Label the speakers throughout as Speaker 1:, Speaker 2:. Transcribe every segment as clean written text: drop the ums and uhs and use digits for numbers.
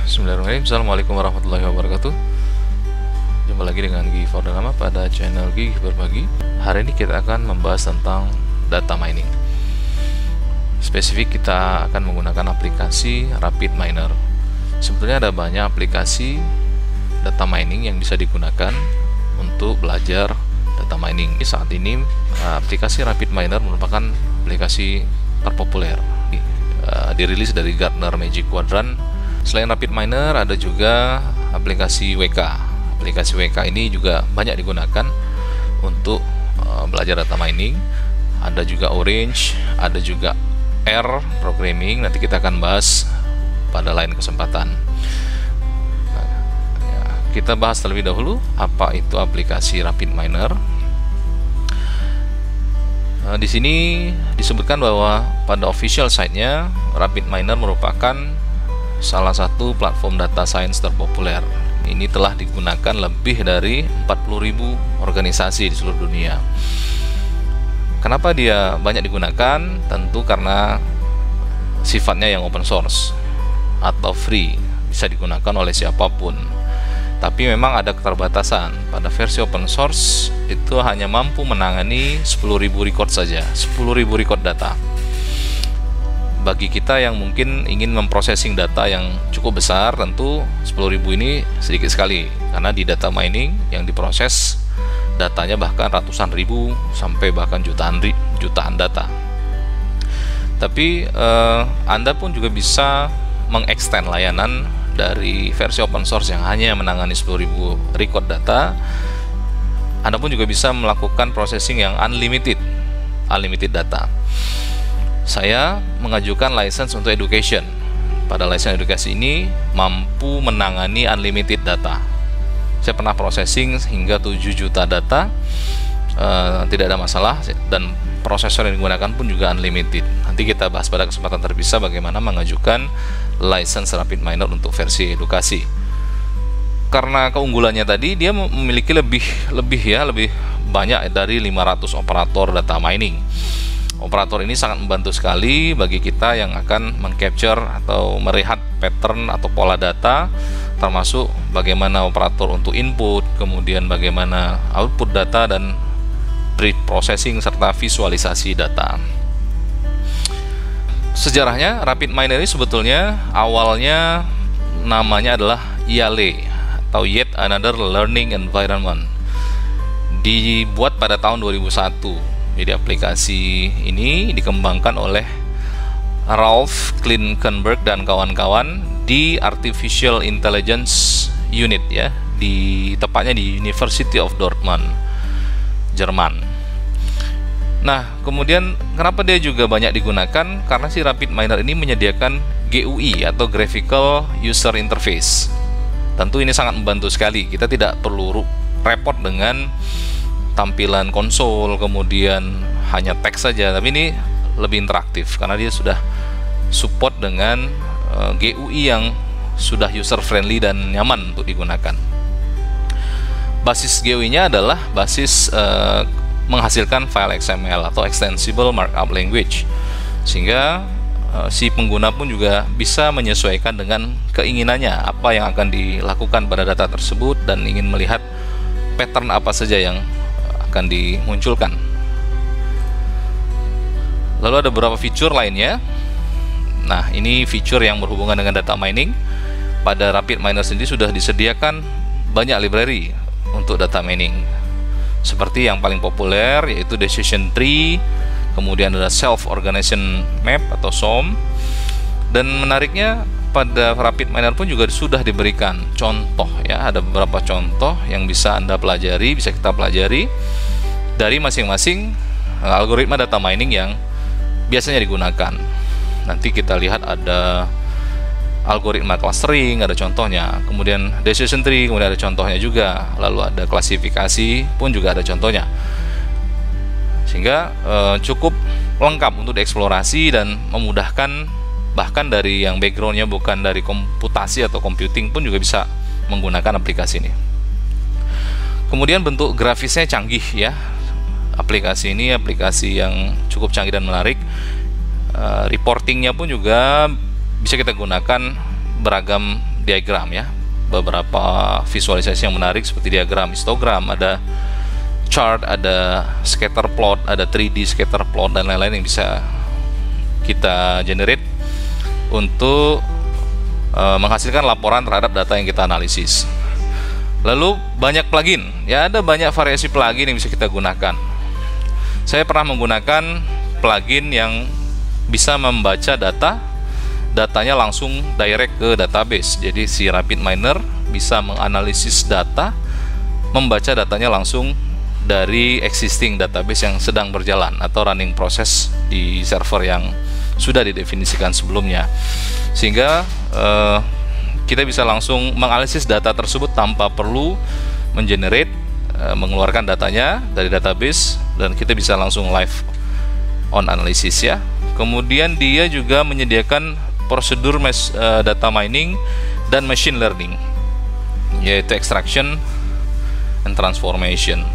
Speaker 1: Bismillahirrahmanirrahim. Assalamualaikum warahmatullahi wabarakatuh. Jumpa lagi dengan Gigi Fordalama pada channel Gigi Berbagi. Hari ini kita akan membahas tentang data mining. Spesifik kita akan menggunakan aplikasi RapidMiner. Sebetulnya ada banyak aplikasi data mining yang bisa digunakan untuk belajar data mining. Saat ini aplikasi RapidMiner merupakan aplikasi terpopuler, dirilis dari Gartner Magic Quadrant. Selain RapidMiner, ada juga aplikasi WK. Aplikasi WK ini juga banyak digunakan untuk belajar data mining. Ada juga Orange, ada juga R Programming. Nanti kita akan bahas pada lain kesempatan. Kita bahas terlebih dahulu apa itu aplikasi RapidMiner. Di sini disebutkan bahwa pada official site-nya RapidMiner merupakan salah satu platform data science terpopuler. Ini telah digunakan lebih dari 40.000 organisasi di seluruh dunia. Kenapa dia banyak digunakan? Tentu karena sifatnya yang open source atau free, bisa digunakan oleh siapapun. Tapi memang ada keterbatasan. Pada versi open source itu hanya mampu menangani 10.000 record saja, 10.000 record data. Bagi kita yang mungkin ingin memprosesing data yang cukup besar, tentu 10.000 ini sedikit sekali, karena di data mining yang diproses datanya bahkan ratusan ribu sampai bahkan jutaan data. Tapi Anda pun juga bisa mengextend layanan dari versi open source yang hanya menangani 10.000 record data. Anda pun juga bisa melakukan processing yang unlimited data. Saya mengajukan license untuk education. Pada license edukasi ini mampu menangani unlimited data. Saya pernah processing hingga 7 juta data, tidak ada masalah, dan prosesor yang digunakan pun juga unlimited. Nanti kita bahas pada kesempatan terpisah bagaimana mengajukan license RapidMiner untuk versi edukasi. Karena keunggulannya tadi, dia memiliki lebih banyak dari 500 operator data mining. Operator ini sangat membantu sekali bagi kita yang akan mengcapture atau melihat pattern atau pola data, termasuk bagaimana operator untuk input, kemudian bagaimana output data, dan pre-processing serta visualisasi data. Sejarahnya, RapidMiner ini sebetulnya awalnya namanya adalah YALE atau Yet Another Learning Environment. Dibuat pada tahun 2001. Jadi aplikasi ini dikembangkan oleh Ralph Klinkenberg dan kawan-kawan di Artificial Intelligence Unit, ya, tepatnya di University of Dortmund, Jerman. Nah, kemudian kenapa dia juga banyak digunakan? Karena si RapidMiner ini menyediakan GUI atau Graphical User Interface. Tentu ini sangat membantu sekali. Kita tidak perlu repot dengan tampilan konsol, kemudian hanya teks saja, tapi ini lebih interaktif karena dia sudah support dengan GUI yang sudah user friendly dan nyaman untuk digunakan. Basis GUI-nya adalah basis menghasilkan file XML atau Extensible Markup Language, sehingga si pengguna pun juga bisa menyesuaikan dengan keinginannya apa yang akan dilakukan pada data tersebut dan ingin melihat pattern apa saja yang akan dimunculkan. Lalu ada beberapa fitur lainnya. Nah, ini fitur yang berhubungan dengan data mining. Pada RapidMiner sendiri sudah disediakan banyak library untuk data mining, seperti yang paling populer yaitu Decision Tree, kemudian ada Self Organization Map atau SOM, dan menariknya pada RapidMiner pun juga sudah diberikan contoh, ya, ada beberapa contoh yang bisa Anda pelajari, bisa kita pelajari dari masing-masing algoritma data mining yang biasanya digunakan. Nanti kita lihat ada algoritma clustering, ada contohnya, kemudian decision tree, kemudian ada contohnya juga, lalu ada klasifikasi pun juga ada contohnya, sehingga cukup lengkap untuk dieksplorasi dan memudahkan. Bahkan dari yang backgroundnya bukan dari komputasi atau computing pun juga bisa menggunakan aplikasi ini. Kemudian bentuk grafisnya canggih, ya. Aplikasi ini aplikasi yang cukup canggih dan menarik. Reportingnya pun juga bisa kita gunakan beragam diagram ya, beberapa visualisasi yang menarik seperti diagram histogram, ada chart, ada scatter plot, ada 3D scatter plot dan lain-lain yang bisa kita generate untuk menghasilkan laporan terhadap data yang kita analisis. Lalu banyak plugin ya, ada banyak variasi plugin yang bisa kita gunakan. Saya pernah menggunakan plugin yang bisa membaca datanya langsung direct ke database. Jadi si RapidMiner bisa menganalisis data, membaca datanya langsung dari existing database yang sedang berjalan atau running proses di server yang sudah didefinisikan sebelumnya, sehingga kita bisa langsung menganalisis data tersebut tanpa perlu mengenerate, mengeluarkan datanya dari database, dan kita bisa langsung live on analysis ya. Kemudian dia juga menyediakan prosedur data mining dan machine learning, yaitu extraction and transformation.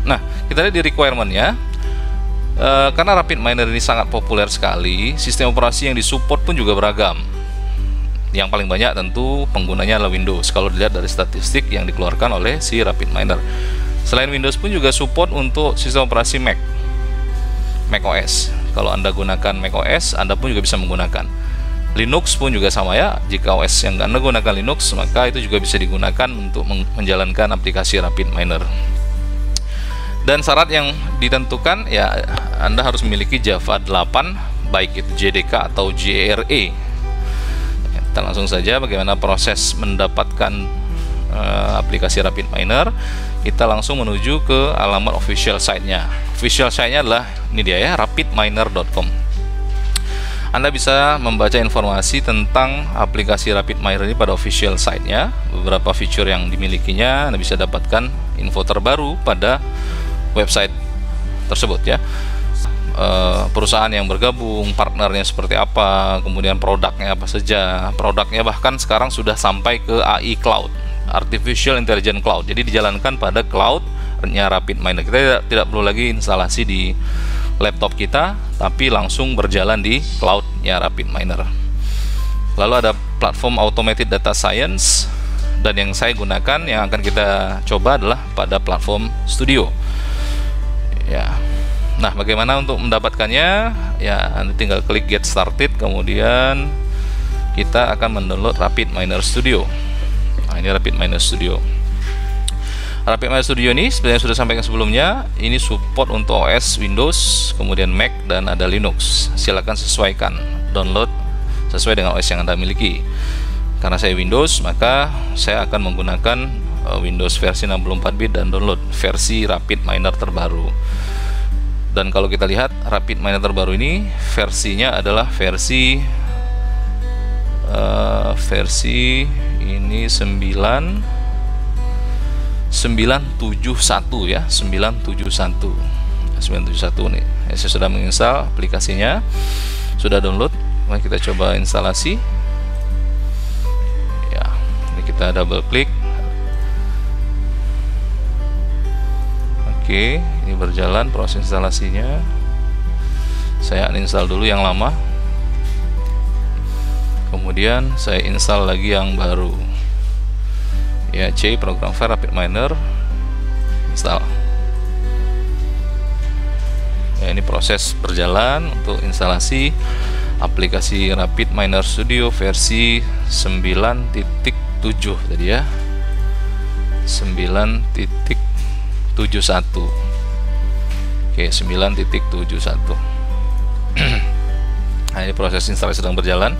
Speaker 1: Nah, kita lihat di requirement-nya. Karena RapidMiner ini sangat populer sekali, sistem operasi yang disupport pun juga beragam. Yang paling banyak tentu penggunanya adalah Windows, kalau dilihat dari statistik yang dikeluarkan oleh si RapidMiner. Selain Windows pun juga support untuk sistem operasi Mac OS. Kalau Anda gunakan Mac OS, Anda pun juga bisa menggunakan. Linux pun juga sama ya. Jika OS yang Anda gunakan Linux, maka itu juga bisa digunakan untuk menjalankan aplikasi RapidMiner. Dan syarat yang ditentukan ya, Anda harus memiliki Java 8, baik itu JDK atau JRE. Kita langsung saja bagaimana proses mendapatkan aplikasi RapidMiner. Kita langsung menuju ke alamat official site-nya. Official site-nya adalah ini dia ya, rapidminer.com. Anda bisa membaca informasi tentang aplikasi RapidMiner ini pada official site-nya. Beberapa fitur yang dimilikinya Anda bisa dapatkan info terbaru pada website tersebut ya. Perusahaan yang bergabung, partnernya seperti apa, kemudian produknya apa saja. Produknya bahkan sekarang sudah sampai ke AI Cloud, Artificial Intelligence Cloud. Jadi dijalankan pada cloud-nya RapidMiner. Kita tidak perlu lagi instalasi di laptop kita, tapi langsung berjalan di cloud-nya RapidMiner. Lalu ada platform Automated Data Science, dan yang saya gunakan, yang akan kita coba adalah pada platform Studio. Ya, nah bagaimana untuk mendapatkannya? Ya, Anda tinggal klik Get Started, kemudian kita akan mendownload RapidMiner Studio. Nah, ini RapidMiner Studio. RapidMiner Studio ini seperti yang sudah sampaikan sebelumnya, ini support untuk OS Windows, kemudian Mac, dan ada Linux. Silakan sesuaikan, download sesuai dengan OS yang Anda miliki. Karena saya Windows, maka saya akan menggunakan Windows versi 64-bit dan download versi RapidMiner terbaru. Dan kalau kita lihat RapidMiner terbaru ini, versinya adalah versi ini 971 ya, 971 nih. Ya, saya sudah menginstal aplikasinya, sudah download. Mari kita coba instalasi. Ya, ini kita double klik. Oke, ini berjalan proses instalasinya. Saya uninstall dulu yang lama, kemudian saya install lagi yang baru. Ya, C program file RapidMiner install. Ya, ini proses berjalan untuk instalasi aplikasi RapidMiner Studio versi 9.7 tadi ya, 9.71. Oke, 9.71. Nah, ini proses instalasi sedang berjalan.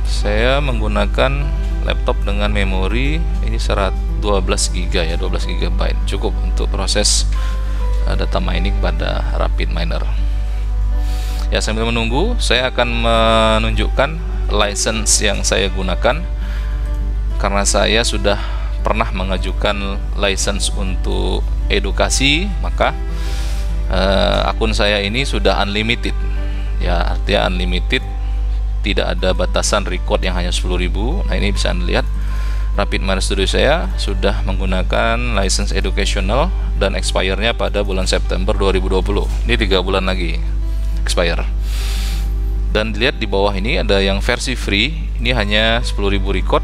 Speaker 1: Saya menggunakan laptop dengan memori ini 12 GB ya, 12 GB cukup untuk proses data mining pada RapidMiner. Ya, sambil menunggu, saya akan menunjukkan license yang saya gunakan. Karena saya sudah pernah mengajukan license untuk edukasi, maka akun saya ini sudah unlimited ya, artinya unlimited, tidak ada batasan record yang hanya 10.000. Nah, ini bisa Anda lihat RapidMiner Studio saya sudah menggunakan license educational dan expire-nya pada bulan September 2020. Ini 3 bulan lagi expire. Dan dilihat di bawah ini ada yang versi free, ini hanya 10.000 record,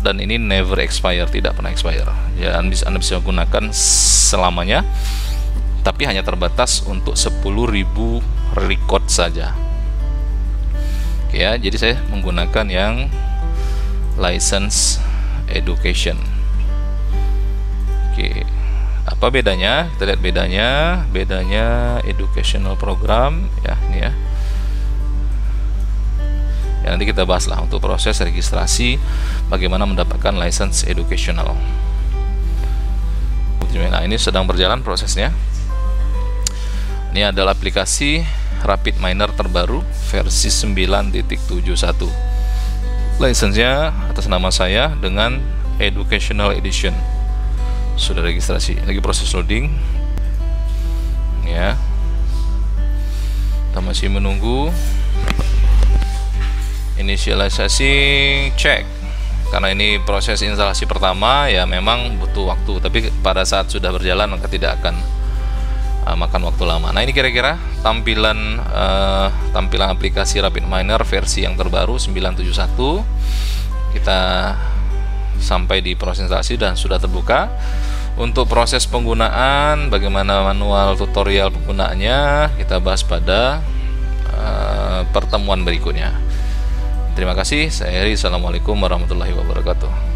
Speaker 1: dan ini never expire, tidak pernah expire ya. Anda bisa gunakan selamanya, tapi hanya terbatas untuk 10.000 record saja. Oke ya, jadi saya menggunakan yang license education. Oke, apa bedanya? Kita lihat bedanya educational program ya, ini ya. Ya, nanti kita bahas lah untuk proses registrasi bagaimana mendapatkan license educational. Nah, ini sedang berjalan prosesnya. Ini adalah aplikasi RapidMiner terbaru versi 9.71. License-nya atas nama saya dengan Educational Edition. Sudah registrasi, lagi proses loading ya. Kita masih menunggu inisialisasi cek, karena ini proses instalasi pertama ya, memang butuh waktu, tapi pada saat sudah berjalan maka tidak akan makan waktu lama. Nah, ini kira-kira tampilan aplikasi RapidMiner versi yang terbaru 9.71. Kita sampai di proses instalasi dan sudah terbuka. Untuk proses penggunaan, bagaimana manual tutorial penggunaannya, kita bahas pada pertemuan berikutnya. Terima kasih, saya Heri. Assalamualaikum warahmatullahi wabarakatuh.